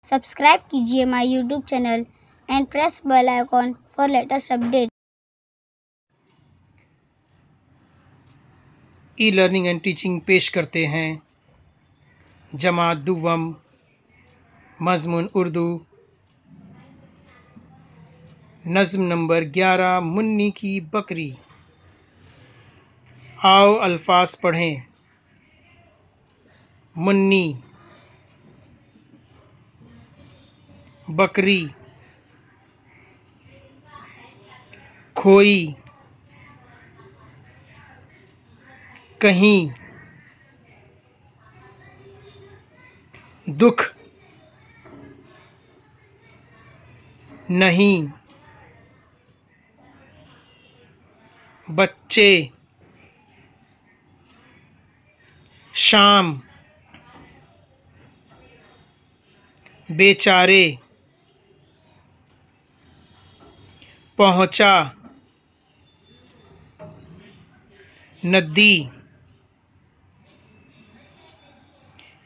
Subscribe कीजिए my YouTube channel and press bell icon for latest update. E learning and teaching पेश करते हैं जमात दुव्वम मज़मून उर्दू नज़्म नंबर 11 मुन्नी की बकरी। आओ अल्फाज पढ़ें। मुन्नी, बकरी, खोई, कहीं, दुख, नहीं, बच्चे, शाम, बेचारे, पहुंचा, नदी,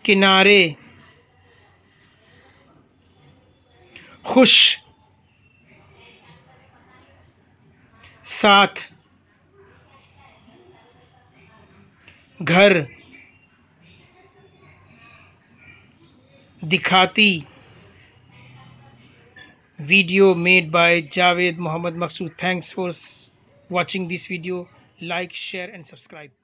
किनारे, खुश, साथ, घर, दिखाती। Video made by Javed Mohammad Maqsood. Thanks for watching this video. Like, share and subscribe.